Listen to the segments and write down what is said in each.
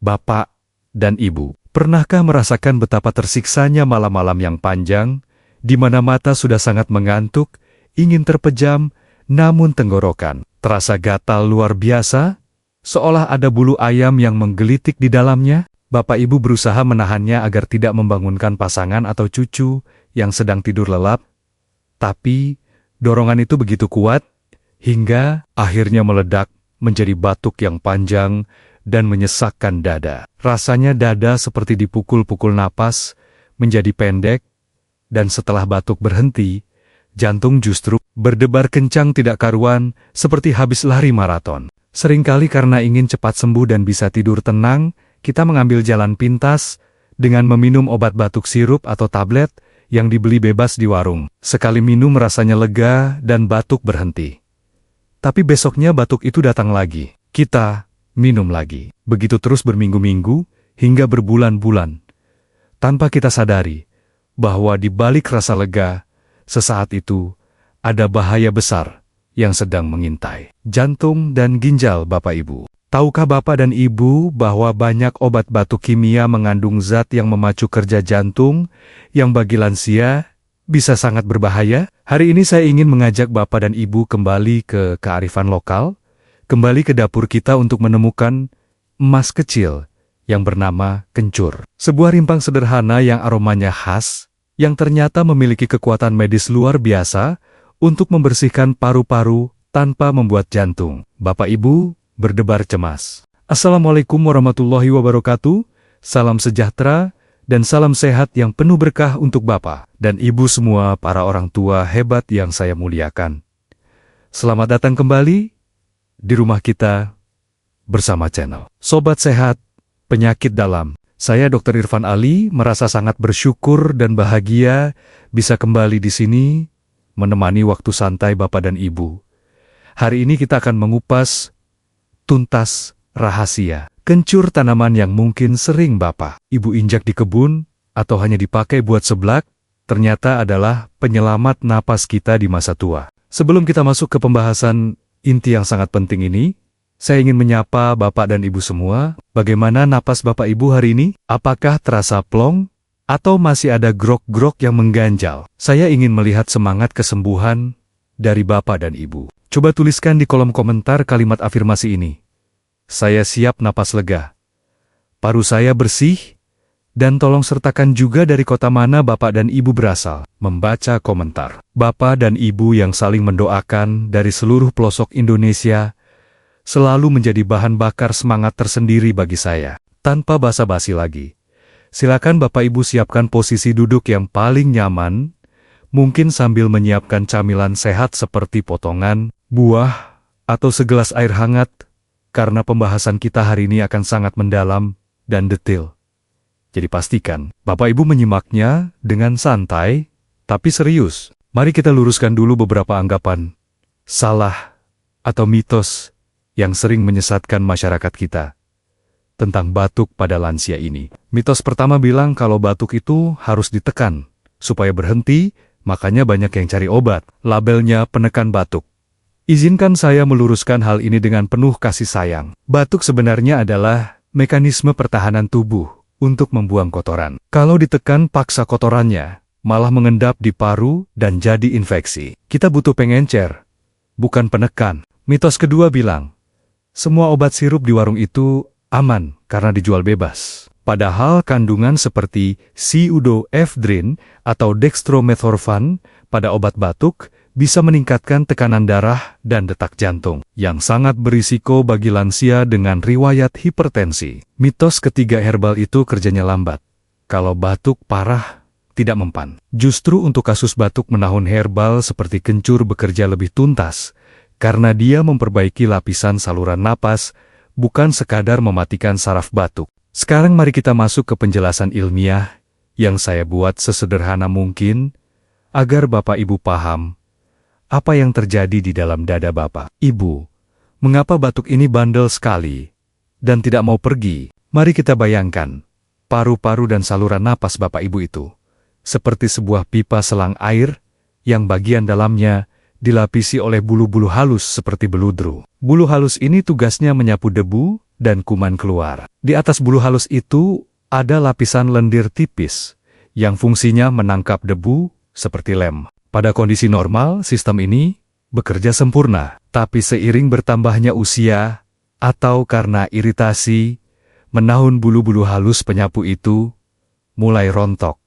Bapak dan Ibu, pernahkah merasakan betapa tersiksanya malam-malam yang panjang, di mana mata sudah sangat mengantuk, ingin terpejam, namun tenggorokan terasa gatal luar biasa, seolah ada bulu ayam yang menggelitik di dalamnya? Bapak Ibu berusaha menahannya agar tidak membangunkan pasangan atau cucu yang sedang tidur lelap, tapi dorongan itu begitu kuat, hingga akhirnya meledak menjadi batuk yang panjang dan menyesakkan dada. Rasanya dada seperti dipukul-pukul napas, menjadi pendek, dan setelah batuk berhenti, jantung justru berdebar kencang tidak karuan, seperti habis lari maraton. Seringkali karena ingin cepat sembuh dan bisa tidur tenang, kita mengambil jalan pintas dengan meminum obat batuk sirup atau tablet yang dibeli bebas di warung. Sekali minum rasanya lega dan batuk berhenti. Tapi besoknya batuk itu datang lagi. Kita minum lagi. Begitu terus berminggu-minggu hingga berbulan-bulan. Tanpa kita sadari bahwa di balik rasa lega, sesaat itu ada bahaya besar yang sedang mengintai. Jantung dan ginjal Bapak Ibu. Tahukah Bapak dan Ibu bahwa banyak obat batuk kimia mengandung zat yang memacu kerja jantung yang bagi lansia bisa sangat berbahaya? Hari ini saya ingin mengajak Bapak dan Ibu kembali ke kearifan lokal, kembali ke dapur kita untuk menemukan emas kecil yang bernama kencur. Sebuah rimpang sederhana yang aromanya khas, yang ternyata memiliki kekuatan medis luar biasa untuk membersihkan paru-paru tanpa membuat jantung Bapak Ibu berdebar cemas. Assalamualaikum warahmatullahi wabarakatuh, salam sejahtera, dan salam sehat yang penuh berkah untuk Bapak dan Ibu semua para orang tua hebat yang saya muliakan. Selamat datang kembali di rumah kita bersama channel Sobat Sehat, Penyakit Dalam. Saya Dr. Irfan Ali merasa sangat bersyukur dan bahagia bisa kembali di sini menemani waktu santai Bapak dan Ibu. Hari ini kita akan mengupas tuntas rahasia kencur tanaman yang mungkin sering Bapak, Ibu injak di kebun atau hanya dipakai buat seblak, ternyata adalah penyelamat napas kita di masa tua. Sebelum kita masuk ke pembahasan inti yang sangat penting ini, saya ingin menyapa Bapak dan Ibu semua. Bagaimana napas Bapak Ibu hari ini? Apakah terasa plong atau masih ada grok-grok yang mengganjal? Saya ingin melihat semangat kesembuhan dari Bapak dan Ibu. Coba tuliskan di kolom komentar kalimat afirmasi ini. Saya siap napas lega. Paru saya bersih. Dan tolong sertakan juga dari kota mana Bapak dan Ibu berasal. Membaca komentar. Bapak dan Ibu yang saling mendoakan dari seluruh pelosok Indonesia selalu menjadi bahan bakar semangat tersendiri bagi saya. Tanpa basa-basi lagi, silakan Bapak Ibu siapkan posisi duduk yang paling nyaman, mungkin sambil menyiapkan camilan sehat seperti potongan buah, atau segelas air hangat, karena pembahasan kita hari ini akan sangat mendalam dan detail. Jadi pastikan, Bapak Ibu menyimaknya dengan santai, tapi serius. Mari kita luruskan dulu beberapa anggapan salah atau mitos yang sering menyesatkan masyarakat kita tentang batuk pada lansia ini. Mitos pertama bilang kalau batuk itu harus ditekan supaya berhenti, makanya banyak yang cari obat. Labelnya penekan batuk. Izinkan saya meluruskan hal ini dengan penuh kasih sayang. Batuk sebenarnya adalah mekanisme pertahanan tubuh untuk membuang kotoran. Kalau ditekan paksa kotorannya, malah mengendap di paru dan jadi infeksi. Kita butuh pengencer, bukan penekan. Mitos kedua bilang, semua obat sirup di warung itu aman karena dijual bebas. Padahal kandungan seperti pseudoephedrine atau dextromethorphan pada obat batuk bisa meningkatkan tekanan darah dan detak jantung, yang sangat berisiko bagi lansia dengan riwayat hipertensi. Mitos ketiga herbal itu kerjanya lambat. Kalau batuk parah, tidak mempan. Justru untuk kasus batuk menahun herbal seperti kencur bekerja lebih tuntas, karena dia memperbaiki lapisan saluran napas, bukan sekadar mematikan saraf batuk. Sekarang mari kita masuk ke penjelasan ilmiah yang saya buat sesederhana mungkin, agar Bapak Ibu paham apa yang terjadi di dalam dada Bapak Ibu. Mengapa batuk ini bandel sekali dan tidak mau pergi? Mari kita bayangkan, paru-paru dan saluran napas Bapak Ibu itu seperti sebuah pipa selang air yang bagian dalamnya dilapisi oleh bulu-bulu halus seperti beludru. Bulu halus ini tugasnya menyapu debu dan kuman keluar. Di atas bulu halus itu ada lapisan lendir tipis yang fungsinya menangkap debu seperti lem. Pada kondisi normal, sistem ini bekerja sempurna. Tapi seiring bertambahnya usia atau karena iritasi, menahun bulu-bulu halus penyapu itu mulai rontok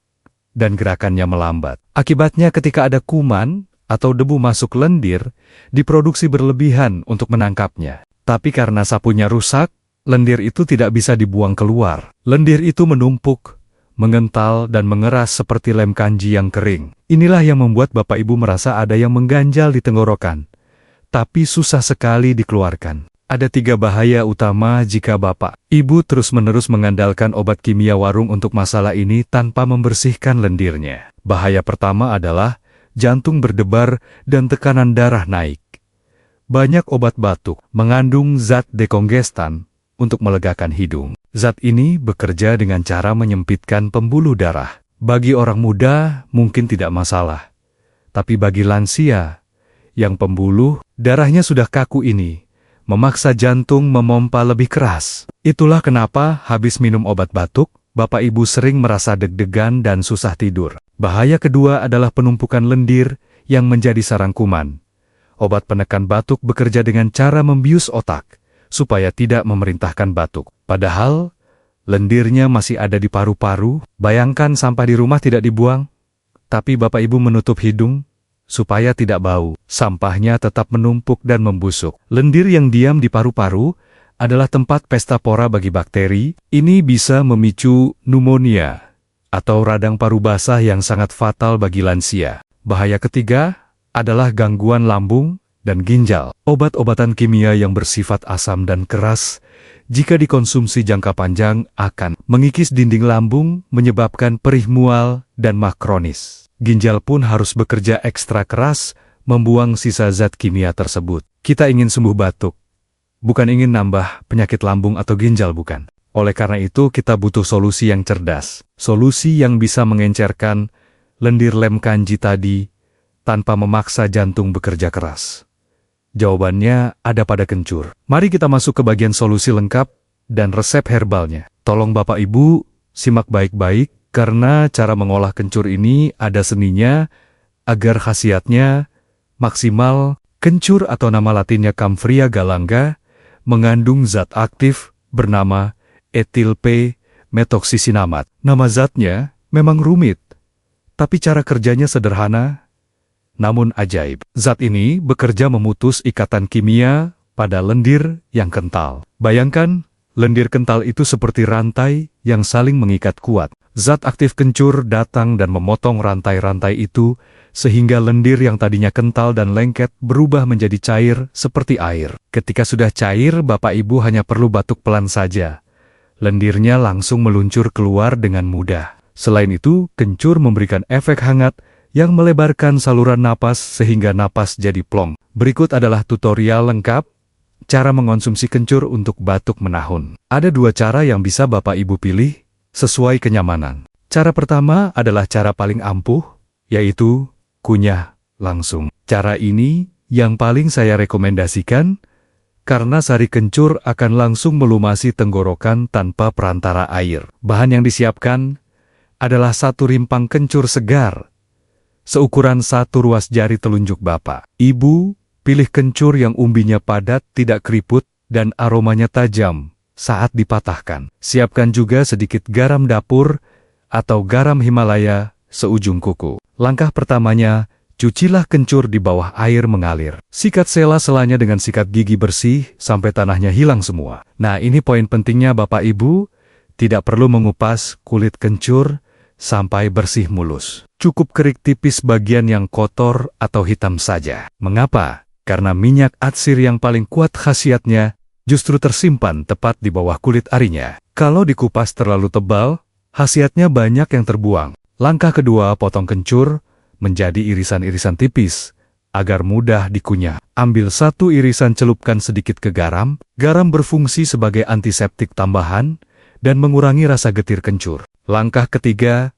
dan gerakannya melambat. Akibatnya ketika ada kuman atau debu masuk lendir, diproduksi berlebihan untuk menangkapnya. Tapi karena sapunya rusak, lendir itu tidak bisa dibuang keluar. Lendir itu menumpuk, mengental dan mengeras seperti lem kanji yang kering. Inilah yang membuat Bapak Ibu merasa ada yang mengganjal di tenggorokan, tapi susah sekali dikeluarkan. Ada 3 bahaya utama jika Bapak Ibu terus-menerus mengandalkan obat kimia warung untuk masalah ini tanpa membersihkan lendirnya. Bahaya pertama adalah jantung berdebar dan tekanan darah naik. Banyak obat batuk mengandung zat dekongestan untuk melegakan hidung. Zat ini bekerja dengan cara menyempitkan pembuluh darah. Bagi orang muda mungkin tidak masalah, tapi bagi lansia yang pembuluh darahnya sudah kaku ini memaksa jantung memompa lebih keras. Itulah kenapa habis minum obat batuk, Bapak Ibu sering merasa deg-degan dan susah tidur. Bahaya kedua adalah penumpukan lendir yang menjadi sarang kuman. Obat penekan batuk bekerja dengan cara membius otak, supaya tidak memerintahkan batuk. Padahal, lendirnya masih ada di paru-paru. Bayangkan sampah di rumah tidak dibuang, tapi Bapak Ibu menutup hidung, supaya tidak bau. Sampahnya tetap menumpuk dan membusuk. Lendir yang diam di paru-paru adalah tempat pesta pora bagi bakteri. Ini bisa memicu pneumonia atau radang paru basah yang sangat fatal bagi lansia. Bahaya ketiga adalah gangguan lambung dan ginjal. Obat-obatan kimia yang bersifat asam dan keras, jika dikonsumsi jangka panjang akan mengikis dinding lambung, menyebabkan perih mual dan mah kronis. Ginjal pun harus bekerja ekstra keras, membuang sisa zat kimia tersebut. Kita ingin sembuh batuk, bukan ingin nambah penyakit lambung atau ginjal, bukan. Oleh karena itu, kita butuh solusi yang cerdas. Solusi yang bisa mengencerkan lendir lem kanji tadi tanpa memaksa jantung bekerja keras. Jawabannya ada pada kencur. Mari kita masuk ke bagian solusi lengkap dan resep herbalnya. Tolong Bapak Ibu simak baik-baik, karena cara mengolah kencur ini ada seninya agar khasiatnya maksimal. Kencur atau nama latinnya Kampheria galanga mengandung zat aktif bernama etil P-methoxycinamate. Nama zatnya memang rumit, tapi cara kerjanya sederhana namun ajaib. Zat ini bekerja memutus ikatan kimia pada lendir yang kental. Bayangkan, lendir kental itu seperti rantai yang saling mengikat kuat. Zat aktif kencur datang dan memotong rantai-rantai itu, sehingga lendir yang tadinya kental dan lengket berubah menjadi cair seperti air. Ketika sudah cair, Bapak Ibu hanya perlu batuk pelan saja. Lendirnya langsung meluncur keluar dengan mudah. Selain itu, kencur memberikan efek hangat yang melebarkan saluran napas sehingga napas jadi plong. Berikut adalah tutorial lengkap cara mengonsumsi kencur untuk batuk menahun. Ada 2 cara yang bisa Bapak Ibu pilih sesuai kenyamanan. Cara pertama adalah cara paling ampuh, yaitu kunyah langsung. Cara ini yang paling saya rekomendasikan karena sari kencur akan langsung melumasi tenggorokan tanpa perantara air. Bahan yang disiapkan adalah 1 rimpang kencur segar seukuran 1 ruas jari telunjuk Bapak. Ibu pilih kencur yang umbinya padat, tidak keriput, dan aromanya tajam saat dipatahkan. Siapkan juga sedikit garam dapur atau garam Himalaya seujung kuku. Langkah pertamanya, cucilah kencur di bawah air mengalir. Sikat sela-selanya dengan sikat gigi bersih sampai tanahnya hilang semua. Nah, ini poin pentingnya Bapak Ibu, tidak perlu mengupas kulit kencur sampai bersih mulus. Cukup kerik tipis bagian yang kotor atau hitam saja. Mengapa? Karena minyak atsir yang paling kuat khasiatnya justru tersimpan tepat di bawah kulit arinya. Kalau dikupas terlalu tebal, khasiatnya banyak yang terbuang. Langkah kedua, potong kencur menjadi irisan-irisan tipis agar mudah dikunyah. Ambil 1 irisan, celupkan sedikit ke garam. Garam berfungsi sebagai antiseptik tambahan dan mengurangi rasa getir kencur. Langkah ketiga,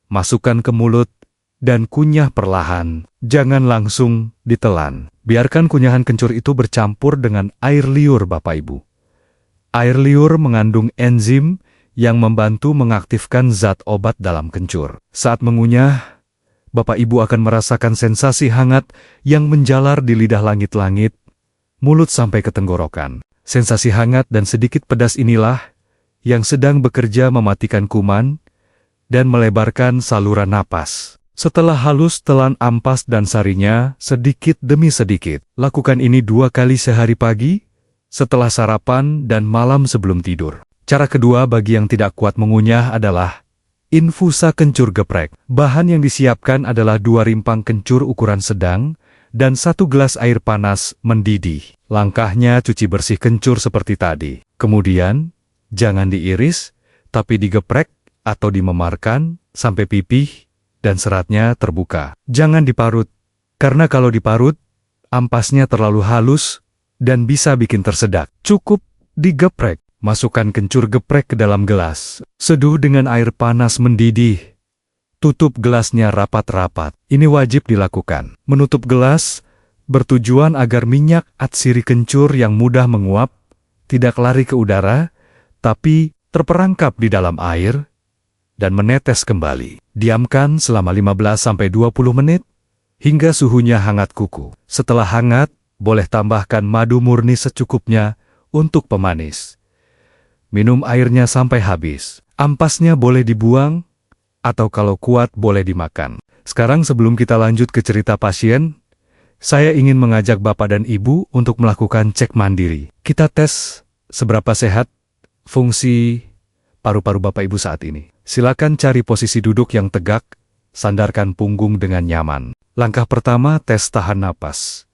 masukkan ke mulut dan kunyah perlahan. Jangan langsung ditelan. Biarkan kunyahan kencur itu bercampur dengan air liur Bapak Ibu. Air liur mengandung enzim yang membantu mengaktifkan zat obat dalam kencur. Saat mengunyah, Bapak Ibu akan merasakan sensasi hangat yang menjalar di lidah langit-langit, mulut sampai ke tenggorokan. Sensasi hangat dan sedikit pedas inilah yang sedang bekerja mematikan kuman dan melebarkan saluran napas. Setelah halus telan ampas dan sarinya sedikit demi sedikit. Lakukan ini 2 kali sehari pagi, setelah sarapan dan malam sebelum tidur. Cara kedua bagi yang tidak kuat mengunyah adalah infusa kencur geprek. Bahan yang disiapkan adalah 2 rimpang kencur ukuran sedang dan 1 gelas air panas mendidih. Langkahnya cuci bersih kencur seperti tadi. Kemudian, jangan diiris, tapi digeprek atau dimemarkan sampai pipih dan seratnya terbuka. Jangan diparut, karena kalau diparut, ampasnya terlalu halus dan bisa bikin tersedak. Cukup digeprek. Masukkan kencur geprek ke dalam gelas. Seduh dengan air panas mendidih. Tutup gelasnya rapat-rapat. Ini wajib dilakukan. Menutup gelas bertujuan agar minyak atsiri kencur yang mudah menguap tidak lari ke udara, tapi terperangkap di dalam air dan menetes kembali. Diamkan selama 15-20 menit hingga suhunya hangat kuku. Setelah hangat, boleh tambahkan madu murni secukupnya untuk pemanis. Minum airnya sampai habis. Ampasnya boleh dibuang, atau kalau kuat boleh dimakan. Sekarang sebelum kita lanjut ke cerita pasien, saya ingin mengajak Bapak dan Ibu untuk melakukan cek mandiri. Kita tes seberapa sehat fungsi paru-paru Bapak Ibu saat ini. Silakan cari posisi duduk yang tegak, sandarkan punggung dengan nyaman. Langkah pertama, tes tahan napas.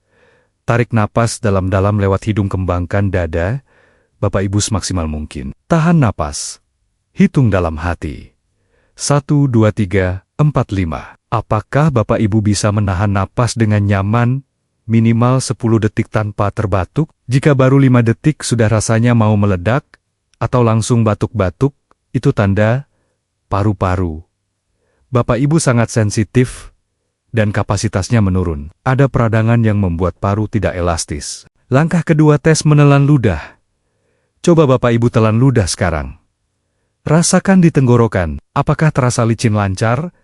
Tarik napas dalam-dalam lewat hidung, kembangkan dada Bapak Ibu semaksimal mungkin. Tahan napas. Hitung dalam hati. 1, 2, 3, 4, 5. Apakah Bapak Ibu bisa menahan napas dengan nyaman minimal 10 detik tanpa terbatuk? Jika baru 5 detik sudah rasanya mau meledak, atau langsung batuk-batuk, itu tanda paru-paru Bapak Ibu sangat sensitif dan kapasitasnya menurun. Ada peradangan yang membuat paru tidak elastis. Langkah kedua, tes menelan ludah. Coba Bapak Ibu telan ludah sekarang. Rasakan di tenggorokan, apakah terasa licin lancar,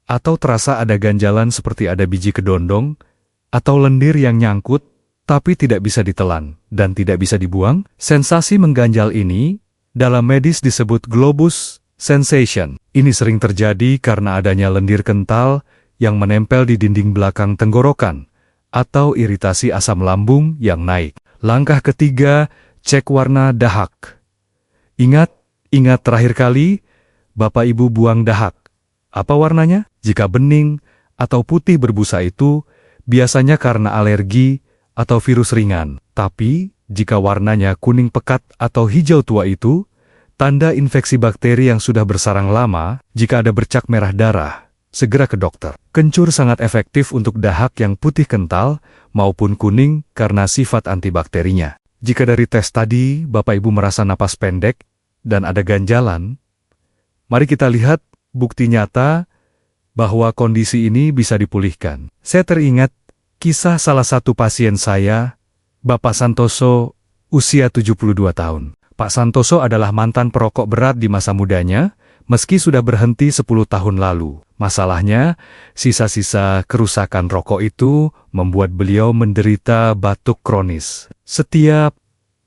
atau terasa ada ganjalan seperti ada biji kedondong, atau lendir yang nyangkut, tapi tidak bisa ditelan dan tidak bisa dibuang? Sensasi mengganjal ini dalam medis disebut globus sensation. Ini sering terjadi karena adanya lendir kental yang menempel di dinding belakang tenggorokan atau iritasi asam lambung yang naik. Langkah ketiga, cek warna dahak. Ingat terakhir kali Bapak Ibu buang dahak. Apa warnanya? Jika bening atau putih berbusa itu biasanya karena alergi atau virus ringan. Tapi jika warnanya kuning pekat atau hijau tua itu tanda infeksi bakteri yang sudah bersarang lama. Jika ada bercak merah darah, segera ke dokter. Kencur sangat efektif untuk dahak yang putih kental maupun kuning karena sifat antibakterinya. Jika dari tes tadi Bapak Ibu merasa napas pendek dan ada ganjalan, mari kita lihat bukti nyata bahwa kondisi ini bisa dipulihkan. Saya teringat kisah salah satu pasien saya, Bapak Santoso, usia 72 tahun. Pak Santoso adalah mantan perokok berat di masa mudanya, meski sudah berhenti 10 tahun lalu. Masalahnya, sisa-sisa kerusakan rokok itu membuat beliau menderita batuk kronis. Setiap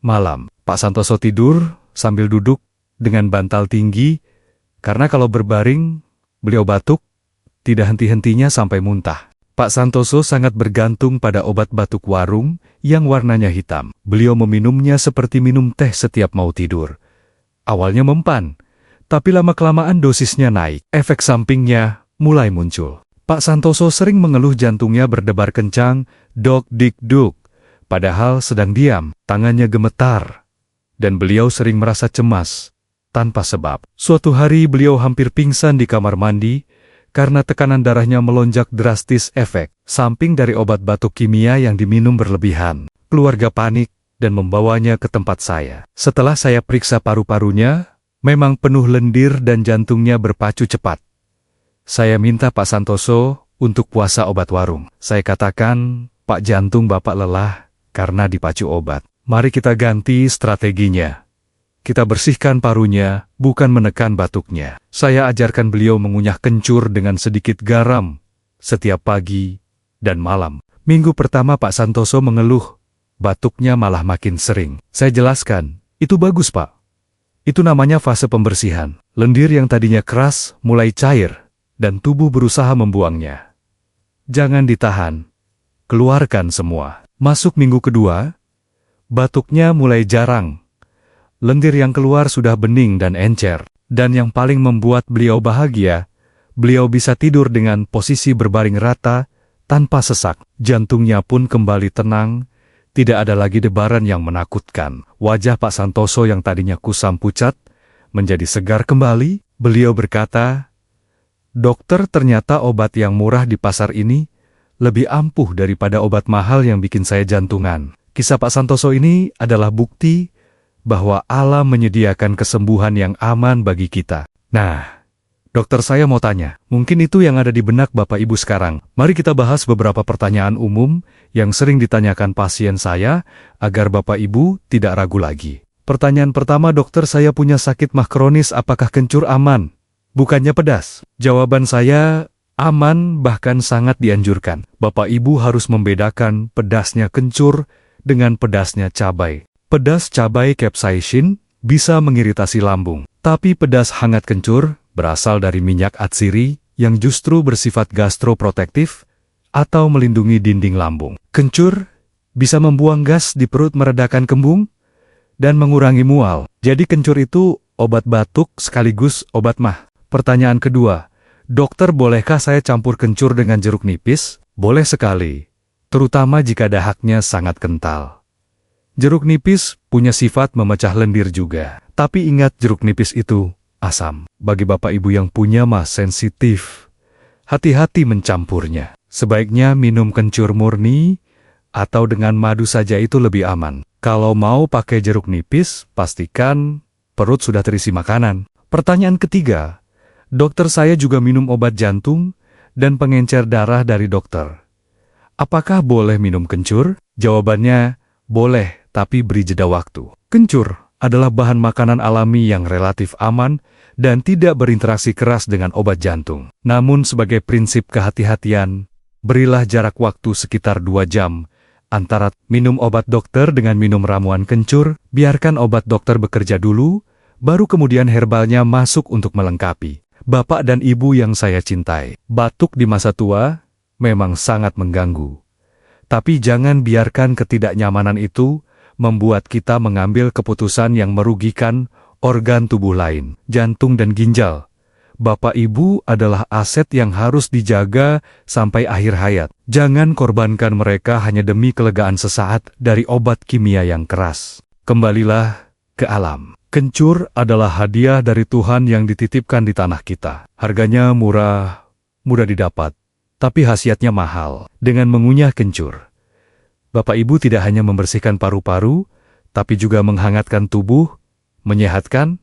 malam, Pak Santoso tidur sambil duduk dengan bantal tinggi, karena kalau berbaring, beliau batuk, tidak henti-hentinya sampai muntah. Pak Santoso sangat bergantung pada obat batuk warung yang warnanya hitam. Beliau meminumnya seperti minum teh setiap mau tidur. Awalnya mempan, tapi lama-kelamaan dosisnya naik. Efek sampingnya mulai muncul. Pak Santoso sering mengeluh jantungnya berdebar kencang, dok-dik-duk, padahal sedang diam, tangannya gemetar, dan beliau sering merasa cemas tanpa sebab. Suatu hari beliau hampir pingsan di kamar mandi, karena tekanan darahnya melonjak drastis efek samping dari obat batuk kimia yang diminum berlebihan. Keluarga panik dan membawanya ke tempat saya. Setelah saya periksa paru-parunya, memang penuh lendir dan jantungnya berpacu cepat. Saya minta Pak Santoso untuk puasa obat warung. Saya katakan, Pak, jantung Bapak lelah karena dipacu obat. Mari kita ganti strateginya. Kita bersihkan parunya, bukan menekan batuknya. Saya ajarkan beliau mengunyah kencur dengan sedikit garam setiap pagi dan malam. Minggu pertama Pak Santoso mengeluh, batuknya malah makin sering. Saya jelaskan, itu bagus Pak. Itu namanya fase pembersihan. Lendir yang tadinya keras mulai cair, dan tubuh berusaha membuangnya. Jangan ditahan, keluarkan semua. Masuk minggu kedua, batuknya mulai jarang. Lendir yang keluar sudah bening dan encer. Dan yang paling membuat beliau bahagia, beliau bisa tidur dengan posisi berbaring rata, tanpa sesak. Jantungnya pun kembali tenang, tidak ada lagi debaran yang menakutkan. Wajah Pak Santoso yang tadinya kusam pucat, menjadi segar kembali. Beliau berkata, "Dokter, ternyata obat yang murah di pasar ini lebih ampuh daripada obat mahal yang bikin saya jantungan." Kisah Pak Santoso ini adalah bukti bahwa Allah menyediakan kesembuhan yang aman bagi kita. Nah, dokter, saya mau tanya, mungkin itu yang ada di benak Bapak Ibu sekarang. Mari kita bahas beberapa pertanyaan umum yang sering ditanyakan pasien saya, agar Bapak Ibu tidak ragu lagi. Pertanyaan pertama, dokter, saya punya sakit mah kronis, apakah kencur aman? Bukannya pedas? Jawaban saya, aman, bahkan sangat dianjurkan. Bapak Ibu harus membedakan pedasnya kencur dengan pedasnya cabai. Pedas cabai capsaicin bisa mengiritasi lambung, tapi pedas hangat kencur berasal dari minyak atsiri yang justru bersifat gastroprotektif atau melindungi dinding lambung. Kencur bisa membuang gas di perut, meredakan kembung, dan mengurangi mual. Jadi kencur itu obat batuk sekaligus obat mah. Pertanyaan kedua, dokter, bolehkah saya campur kencur dengan jeruk nipis? Boleh sekali, terutama jika dahaknya sangat kental. Jeruk nipis punya sifat memecah lendir juga. Tapi ingat, jeruk nipis itu asam. Bagi Bapak Ibu yang punya mah sensitif, hati-hati mencampurnya. Sebaiknya minum kencur murni atau dengan madu saja, itu lebih aman. Kalau mau pakai jeruk nipis, pastikan perut sudah terisi makanan. Pertanyaan ketiga, dokter, saya juga minum obat jantung dan pengencer darah dari dokter. Apakah boleh minum kencur? Jawabannya, boleh, tapi beri jeda waktu. Kencur adalah bahan makanan alami yang relatif aman dan tidak berinteraksi keras dengan obat jantung. Namun sebagai prinsip kehati-hatian, berilah jarak waktu sekitar 2 jam antara minum obat dokter dengan minum ramuan kencur. Biarkan obat dokter bekerja dulu, baru kemudian herbalnya masuk untuk melengkapi. Bapak dan Ibu yang saya cintai, batuk di masa tua memang sangat mengganggu. Tapi jangan biarkan ketidaknyamanan itu membuat kita mengambil keputusan yang merugikan organ tubuh lain, jantung dan ginjal. Bapak Ibu adalah aset yang harus dijaga sampai akhir hayat. Jangan korbankan mereka hanya demi kelegaan sesaat dari obat kimia yang keras. Kembalilah ke alam. Kencur adalah hadiah dari Tuhan yang dititipkan di tanah kita. Harganya murah, mudah didapat, tapi khasiatnya mahal. Dengan mengunyah kencur, Bapak Ibu tidak hanya membersihkan paru-paru, tapi juga menghangatkan tubuh, menyehatkan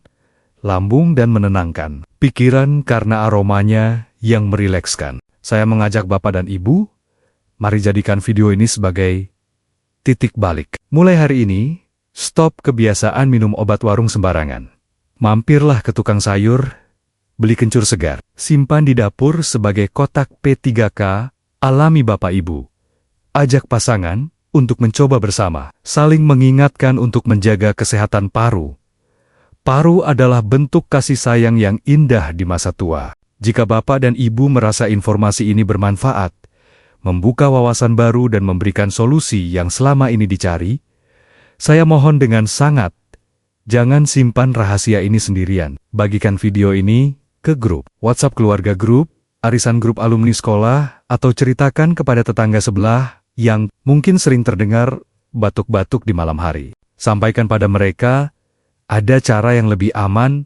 lambung dan menenangkan pikiran karena aromanya yang merilekskan. Saya mengajak Bapak dan Ibu, mari jadikan video ini sebagai titik balik. Mulai hari ini, stop kebiasaan minum obat warung sembarangan. Mampirlah ke tukang sayur, beli kencur segar, simpan di dapur sebagai kotak P3K alami. Bapak Ibu, ajak pasangan untuk mencoba bersama, saling mengingatkan untuk menjaga kesehatan paru. Paru adalah bentuk kasih sayang yang indah di masa tua. Jika Bapak dan Ibu merasa informasi ini bermanfaat, membuka wawasan baru dan memberikan solusi yang selama ini dicari, saya mohon dengan sangat, jangan simpan rahasia ini sendirian. Bagikan video ini ke grup WhatsApp keluarga, grup arisan, grup alumni sekolah, atau ceritakan kepada tetangga sebelah yang mungkin sering terdengar batuk-batuk di malam hari. Sampaikan pada mereka, ada cara yang lebih aman,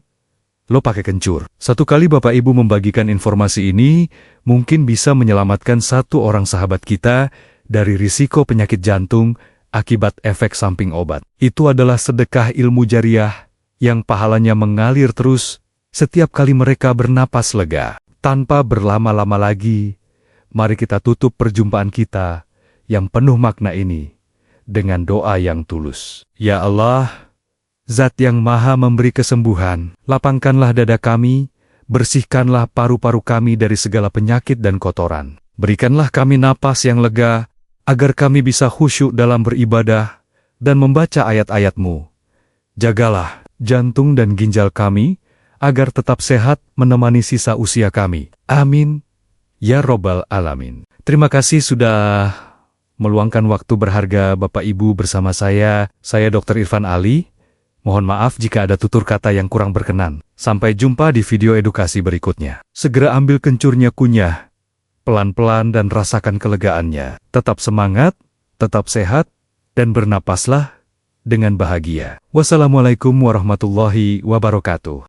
lo pakai kencur. Satu kali Bapak Ibu membagikan informasi ini, mungkin bisa menyelamatkan satu orang sahabat kita dari risiko penyakit jantung akibat efek samping obat. Itu adalah sedekah ilmu jariah yang pahalanya mengalir terus setiap kali mereka bernapas lega. Tanpa berlama-lama lagi, mari kita tutup perjumpaan kita yang penuh makna ini dengan doa yang tulus. Ya Allah, Zat yang Maha memberi kesembuhan, lapangkanlah dada kami, bersihkanlah paru-paru kami dari segala penyakit dan kotoran. Berikanlah kami napas yang lega, agar kami bisa khusyuk dalam beribadah dan membaca ayat-ayat-Mu. Jagalah jantung dan ginjal kami, agar tetap sehat menemani sisa usia kami. Amin. Ya Robbal Alamin. Terima kasih sudah meluangkan waktu berharga Bapak Ibu bersama saya Dr. Irfan Ali. Mohon maaf jika ada tutur kata yang kurang berkenan. Sampai jumpa di video edukasi berikutnya. Segera ambil kencurnya kunyah, pelan-pelan dan rasakan kelegaannya. Tetap semangat, tetap sehat, dan bernapaslah dengan bahagia. Wassalamualaikum warahmatullahi wabarakatuh.